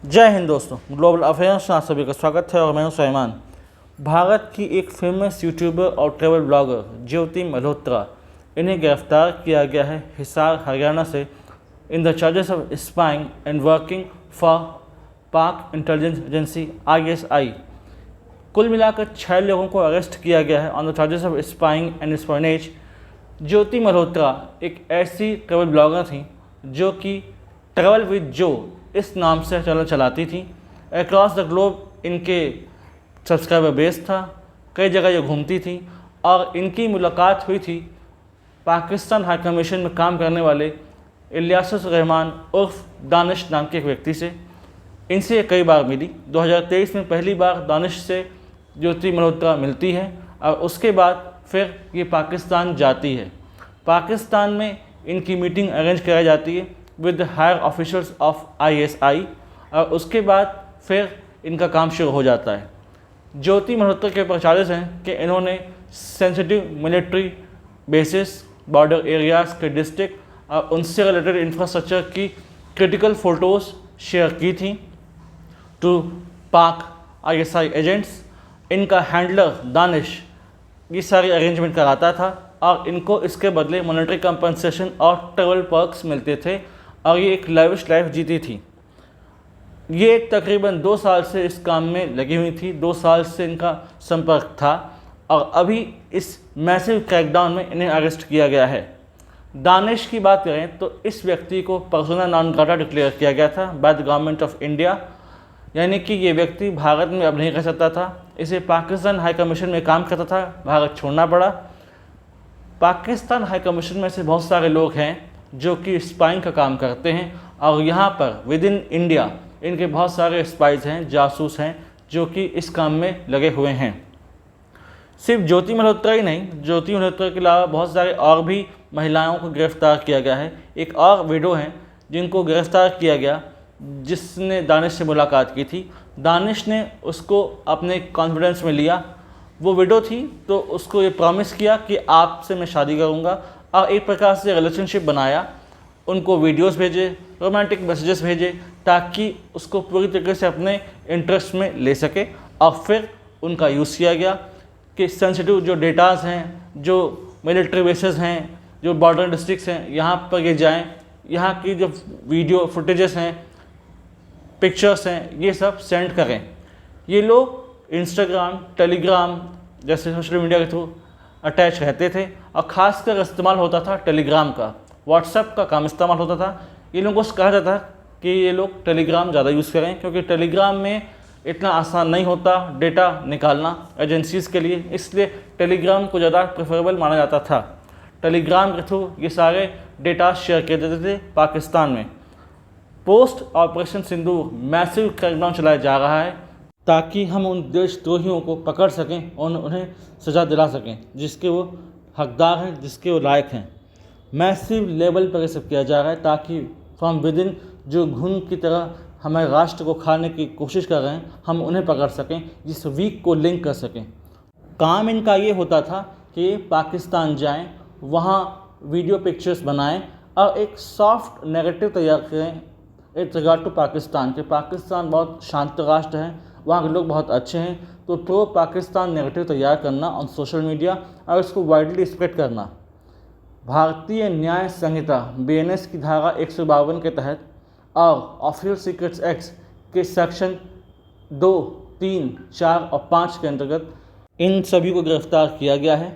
जय हिंद दोस्तों, global affairs में आप सभी का स्वागत है और मैं हूं सुलेमान। भारत की एक फेमस यूट्यूबर और ट्रैवल ब्लॉगर ज्योति मल्होत्रा, इन्हें गिरफ्तार किया गया है हिसार हरियाणा से in the charges of spying and working for पाक इंटेलिजेंस एजेंसी ISI। कुल मिलाकर 6 लोगों को अरेस्ट किया गया है on the charges of spying and espionage. Jyoti Malhotra एक ऐसी ट्रैवल ब्लॉगर थी जो कि ट्रैवल विद जो इस नाम से चैनल चलाती थी। अक्रॉस द ग्लोब इनके सब्सक्राइबर बेस था, कई जगह ये घूमती थी और इनकी मुलाकात हुई थी पाकिस्तान हाई कमीशन में काम करने वाले इलियास रहमान उर्फ दानिश नाम के एक व्यक्ति से। इनसे कई बार मिली। 2023 में पहली बार दानिश से ज्योति मल्होत्रा मिलती है और उसके बाद फिर ये पाकिस्तान जाती है। पाकिस्तान में इनकी मीटिंग अरेंज कराई जाती है with higher officials of ISI और उसके बाद फिर इनका काम शुरू हो जाता है। ज्योति मल्होत्रा के ऊपर चार्जेस हैं कि इन्होंने sensitive military bases, border areas के डिस्ट्रिक्ट और उनसे रिलेटेड इंफ्रास्ट्रक्चर की क्रिटिकल फ़ोटोज़ शेयर की थी टू पाक ISI एजेंट्स। इनका हैंडलर दानिश ये सारी अरेंजमेंट कराता था और इनको इसके बदले मॉनेटरी कंपनसेशन और ट्रैवल पर्क्स मिलते थे और ये एक लाइविश लाइफ जीती थी। ये तकरीबन 2 साल से इस काम में लगी हुई थी, 2 साल से इनका संपर्क था और अभी इस मैसिव क्रैकडाउन में इन्हें अरेस्ट किया गया है। दानिश की बात करें तो इस व्यक्ति को पर्सोना नॉन ग्राटा डिक्लेयर किया गया था by the government of India, यानी कि ये व्यक्ति भारत में अब नहीं रह सकता था। इसे पाकिस्तान हाई कमीशन में काम करता था, भारत छोड़ना पड़ा। पाकिस्तान हाई कमीशन में से बहुत सारे लोग हैं जो कि स्पाइंग का काम करते हैं और यहाँ पर विद इन इंडिया इनके बहुत सारे स्पाइज हैं, जासूस हैं जो कि इस काम में लगे हुए हैं। सिर्फ ज्योति मल्होत्रा ही नहीं, ज्योति मल्होत्रा के अलावा बहुत सारे और भी महिलाओं को गिरफ्तार किया गया है। एक और विडो हैं जिनको गिरफ्तार किया गया जिसने दानिश से मुलाकात की थी। दानिश ने उसको अपने कॉन्फिडेंस में लिया। वो विडो थी तो उसको ये प्रॉमिस किया कि आपसे मैं शादी करूँगा और एक प्रकार से रिलेशनशिप बनाया। उनको वीडियोस भेजे, रोमांटिक मैसेजेस भेजे ताकि उसको पूरी तरीके से अपने इंटरेस्ट में ले सके और फिर उनका यूज़ किया गया कि सेंसिटिव जो डेटास हैं, जो मिलिट्री बेसेस हैं, जो बॉर्डर डिस्ट्रिक्ट्स हैं, यहाँ पर ये जाएँ, यहाँ की जो वीडियो फुटेजेस हैं, पिक्चर्स हैं, ये सब सेंड करें। ये लोग इंस्टाग्राम, टेलीग्राम जैसे सोशल मीडिया के थ्रू अटैच रहते थे और ख़ासकर इस्तेमाल होता था टेलीग्राम का। व्हाट्सएप का काम इस्तेमाल होता था। ये लोगों को कहा जाता कि ये लोग टेलीग्राम ज़्यादा यूज़ करें क्योंकि टेलीग्राम में इतना आसान नहीं होता डेटा निकालना एजेंसीज़ के लिए, इसलिए टेलीग्राम को ज़्यादा प्रेफरेबल माना जाता था। टेलीग्राम के थ्रू ये सारे डेटा शेयर कर देते थे पाकिस्तान में। पोस्ट ऑपरेशन सिंदूर मैसिव क्रैकडाउन चलाया जा रहा है ताकि हम उन देशद्रोहियों को पकड़ सकें और उन्हें सज़ा दिला सकें जिसके वो हकदार हैं, जिसके वो लायक हैं। मैसिव लेवल पर ये सब किया जा रहा है ताकि फ्रॉम विद इन जो घुन की तरह हमारे राष्ट्र को खाने की कोशिश कर रहे हैं हम उन्हें पकड़ सकें, जिस वीक को लिंक कर सकें। काम इनका ये होता था कि पाकिस्तान जाएं, वहाँ वीडियो पिक्चर्स बनाएं और एक सॉफ्ट नेगेटिव तैयार करें विद रिगार्ड टू पाकिस्तान के पाकिस्तान बहुत शांत राष्ट्र है, वहाँ के लोग बहुत अच्छे हैं। तो प्रो पाकिस्तान नेगेटिव तैयार करना ऑन सोशल मीडिया और इसको वाइडली स्प्रेड करना। भारतीय न्याय संहिता BNS की धारा 152 के तहत और ऑफिशियल सीक्रेट्स एक्ट के सेक्शन 2, 3, 4 और 5 के अंतर्गत इन सभी को गिरफ्तार किया गया है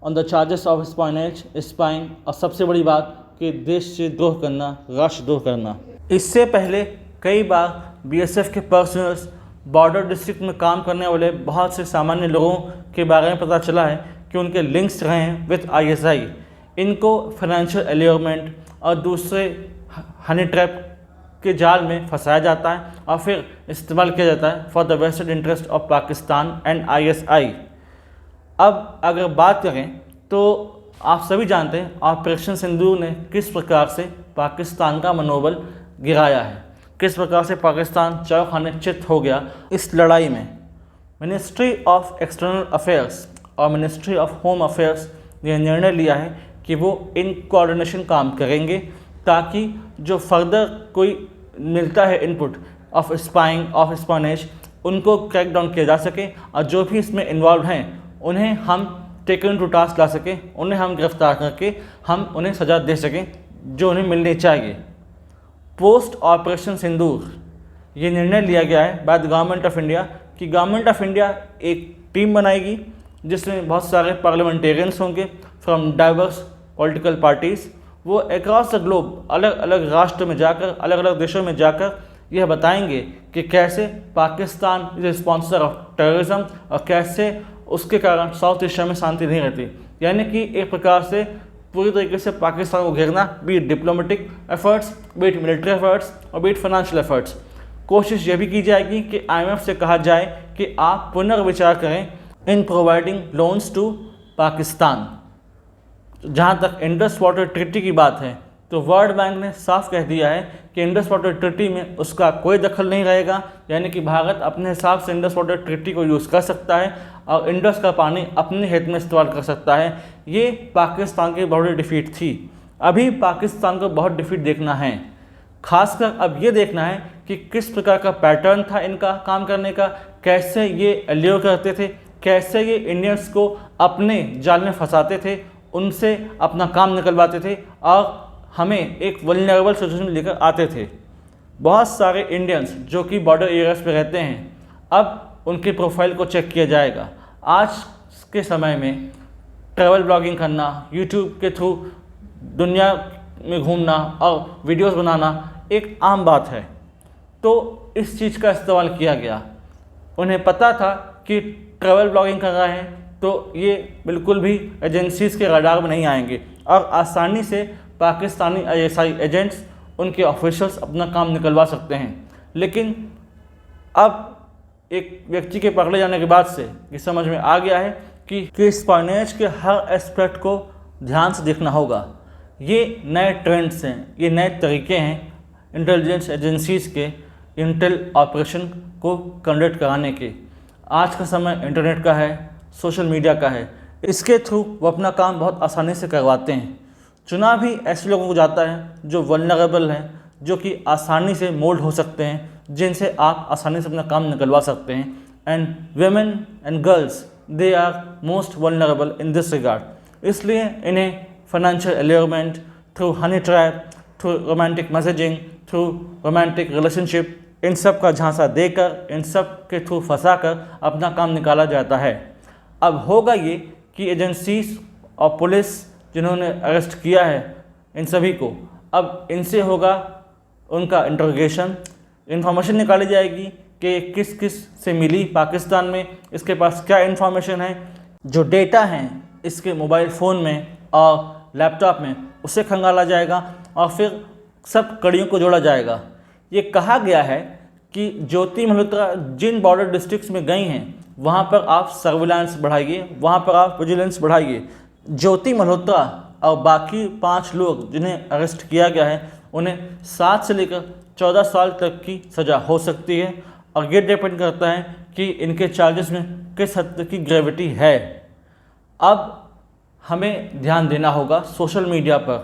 on the charges of espionage, spying और सबसे बड़ी बात कि देश से द्रोह करना, राष्ट्रद्रोह करना। इससे पहले कई बार BSF के पर्सनल्स, बॉर्डर डिस्ट्रिक्ट में काम करने वाले बहुत से सामान्य लोगों के बारे में पता चला है कि उनके लिंक्स रहे हैं विद ISI। इनको फाइनेंशियल एल्योरमेंट और दूसरे हनी ट्रैप के जाल में फंसाया जाता है और फिर इस्तेमाल किया जाता है for the vested interest of Pakistan and ISI। अब अगर बात करें तो आप सभी जानते हैं ऑपरेशन सिंदूर ने किस प्रकार से पाकिस्तान का मनोबल गिराया है, किस प्रकार से पाकिस्तान चौखाने चित हो गया इस लड़ाई में। मिनिस्ट्री ऑफ एक्सटर्नल अफेयर्स और मिनिस्ट्री ऑफ होम अफेयर्स ने निर्णय लिया है कि वो इन कोऑर्डिनेशन काम करेंगे ताकि जो फर्दर कोई मिलता है इनपुट ऑफ स्पाइंग, ऑफ स्पॉनेज, उनको क्रैक डाउन किया जा सके और जो भी इसमें इन्वॉल्व हैं उन्हें हम टेकन टू टास्क ला सकें, उन्हें हम गिरफ्तार करके हम उन्हें सज़ा दे सकें जो उन्हें मिलनी चाहिए। पोस्ट ऑपरेशन सिंदूर ये निर्णय लिया गया है by the government of India कि गवर्नमेंट ऑफ इंडिया एक टीम बनाएगी जिसमें बहुत सारे पार्लियामेंटेरियंस होंगे फ्रॉम डाइवर्स पॉलिटिकल पार्टीज़। वो अक्रॉस द ग्लोब अलग अलग राष्ट्र में जाकर, अलग अलग देशों में जाकर यह बताएंगे कि कैसे Pakistan is sponsor of terrorism और कैसे उसके कारण साउथ एशिया में शांति नहीं रहती। यानी कि एक प्रकार से पूरी तरीके से पाकिस्तान को घेरना, be it diplomatic efforts, be it military efforts और बी इट फाइनेंशियल एफर्ट्स। कोशिश ये भी की जाएगी कि IMF से कहा जाए कि आप पुनर्विचार करें in providing loans to Pakistan. जहाँ तक इंडस वाटर ट्रीटी की बात है तो वर्ल्ड बैंक ने साफ कह दिया है कि इंडस वाटर ट्रीटी में उसका कोई दखल नहीं रहेगा। यानी कि भारत अपने हिसाब से इंडस वाटर ट्रीटी को यूज़ कर सकता है और इंडस का पानी अपने हित में इस्तेमाल कर सकता है। ये पाकिस्तान की बहुत बड़ी डिफीट थी। अभी पाकिस्तान को बहुत डिफीट देखना है, खासकर अब ये देखना है कि किस प्रकार का पैटर्न था इनका काम करने का, कैसे ये एल्योर करते थे, कैसे ये इंडियंस को अपने जाल में फंसाते थे, उनसे अपना काम निकलवाते थे और हमें एक वल्नरेबल सिचुएशन में लेकर आते थे। बहुत सारे इंडियंस जो कि बॉर्डर एरियाज पे रहते हैं, अब उनके प्रोफाइल को चेक किया जाएगा। आज के समय में ट्रैवल ब्लॉगिंग करना, यूट्यूब के थ्रू दुनिया में घूमना और वीडियोस बनाना एक आम बात है। तो इस चीज़ का इस्तेमाल किया गया। उन्हें पता था कि ट्रैवल ब्लॉगिंग कर रहे हैं तो ये बिल्कुल भी एजेंसीज़ के रडार में नहीं आएंगे और आसानी से पाकिस्तानी ISI एजेंट्स, उनके ऑफिशियल्स अपना काम निकलवा सकते हैं। लेकिन अब एक व्यक्ति के पकड़े जाने के बाद से ये समझ में आ गया है कि स्पाइनेज के हर एस्पेक्ट को ध्यान से देखना होगा। ये नए ट्रेंड्स हैं, ये नए तरीके हैं इंटेलिजेंस एजेंसीज़ के इंटेल ऑपरेशन को कंडक्ट कराने के। आज का समय इंटरनेट का है, सोशल मीडिया का है, इसके थ्रू वो अपना काम बहुत आसानी से करवाते हैं। चुनाव भी ऐसे लोगों को जाता है जो वल्नरेबल हैं, जो कि आसानी से मोल्ड हो सकते हैं, जिनसे आप आसानी से अपना काम निकलवा सकते हैं। And women and girls they are most vulnerable in this regard. इसलिए इन्हें financial allurement through honey trap, through romantic messaging, through romantic relationship, इन सब का झांसा देकर, इन सब के थ्रू फंसा कर अपना काम निकाला जाता है। अब होगा ये कि एजेंसीज और पुलिस जिन्होंने अरेस्ट किया है इन सभी को, अब इनसे होगा उनका इंट्रोगेशन, इन्फॉर्मेशन निकाली जाएगी कि किस किस से मिली पाकिस्तान में, इसके पास क्या इन्फॉर्मेशन है, जो डेटा हैं इसके मोबाइल फ़ोन में और लैपटॉप में उसे खंगाला जाएगा और फिर सब कड़ियों को जोड़ा जाएगा। ये कहा गया है कि ज्योति मल्होत्रा जिन बॉर्डर डिस्ट्रिक्ट्स में गई हैं वहाँ पर आप सर्विलांस बढ़ाइए, वहाँ पर आप विजिलेंस बढ़ाइए। ज्योति मल्होत्रा और बाकी 5 लोग जिन्हें अरेस्ट किया गया है उन्हें 7 से लेकर 14 साल तक की सज़ा हो सकती है और ये डिपेंड करता है कि इनके चार्जेस में किस हद तक की ग्रेविटी है। अब हमें ध्यान देना होगा सोशल मीडिया पर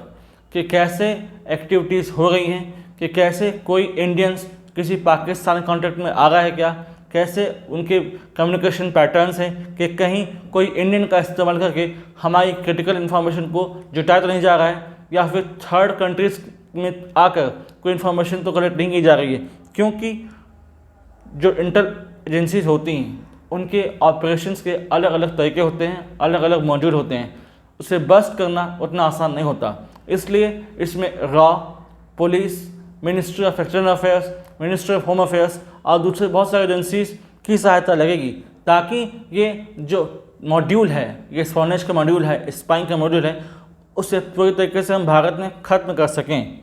कि कैसे एक्टिविटीज़ हो रही हैं, कि कैसे कोई इंडियंस किसी पाकिस्तानी कॉन्टेक्ट में आ रहा है क्या, कैसे उनके कम्युनिकेशन पैटर्न्स हैं, कि कहीं कोई इंडियन का इस्तेमाल करके हमारी क्रिटिकल इन्फॉर्मेशन को जुटाया तो नहीं जा रहा है, या फिर थर्ड कंट्रीज़ में आकर कोई इन्फॉर्मेशन तो कलेक्ट नहीं की जा रही है। क्योंकि जो इंटेल एजेंसीज होती हैं उनके ऑपरेशंस के अलग अलग तरीके होते हैं, अलग अलग मॉड्यूल होते हैं, उसे बस्ट करना उतना आसान नहीं होता। इसलिए इसमें raw, police, ministry of external affairs, ministry of home affairs और दूसरे बहुत सारे एजेंसीज की सहायता लगेगी, ताकि ये जो मॉड्यूल है, ये स्पॉनेज का मॉड्यूल है, स्पाइंग का मॉड्यूल है, उसे पूरी तरीके से हम भारत में ख़त्म कर सकें,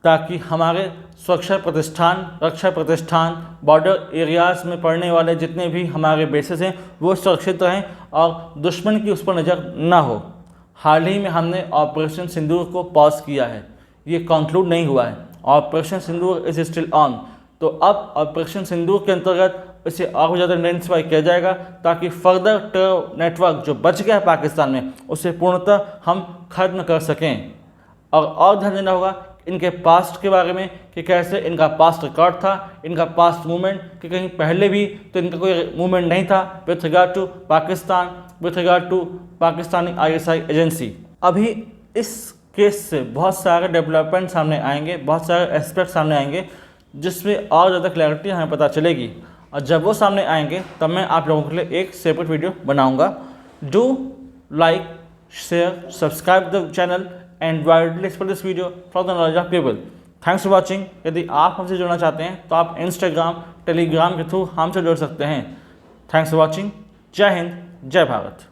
ताकि हमारे सुरक्षा प्रतिष्ठान, रक्षा प्रतिष्ठान, बॉर्डर एरियाज़ में पड़ने वाले जितने भी हमारे बेसेस हैं वो सुरक्षित रहें और दुश्मन की उस पर नज़र ना हो। हाल ही में हमने ऑपरेशन सिंदूर को पॉज किया है, ये कंक्लूड नहीं हुआ है। Operation Sindoor is still on. तो अब ऑपरेशन सिंदूर के अंतर्गत इसे और ज़्यादा इंटेंसिफाई किया जाएगा, ताकि फर्दर टेरर नेटवर्क जो बच गया है पाकिस्तान में उसे पूर्णतः हम खत्म कर सकें। और ध्यान देना होगा इनके पास्ट के बारे में कि कैसे इनका पास्ट रिकॉर्ड था, इनका पास्ट मूवमेंट कि कहीं पहले भी तो इनका कोई मूवमेंट नहीं था with regard to Pakistan, with regard to Pakistani ISI agency. अभी इस केस से बहुत सारे डेवलपमेंट सामने आएंगे, बहुत सारे एस्पेक्ट सामने आएंगे जिसमें और ज़्यादा क्लैरिटी हमें पता चलेगी, और जब वो सामने आएंगे तब मैं आप लोगों के लिए एक सेपरेट वीडियो बनाऊंगा। Do like, share, subscribe the channel and widely spread this video for the knowledge of people. Thanks for watching. यदि आप हमसे जुड़ना चाहते हैं तो आप इंस्टाग्राम, टेलीग्राम के थ्रू हमसे जुड़ सकते हैं। Thanks for watching. जय हिंद, जय भारत।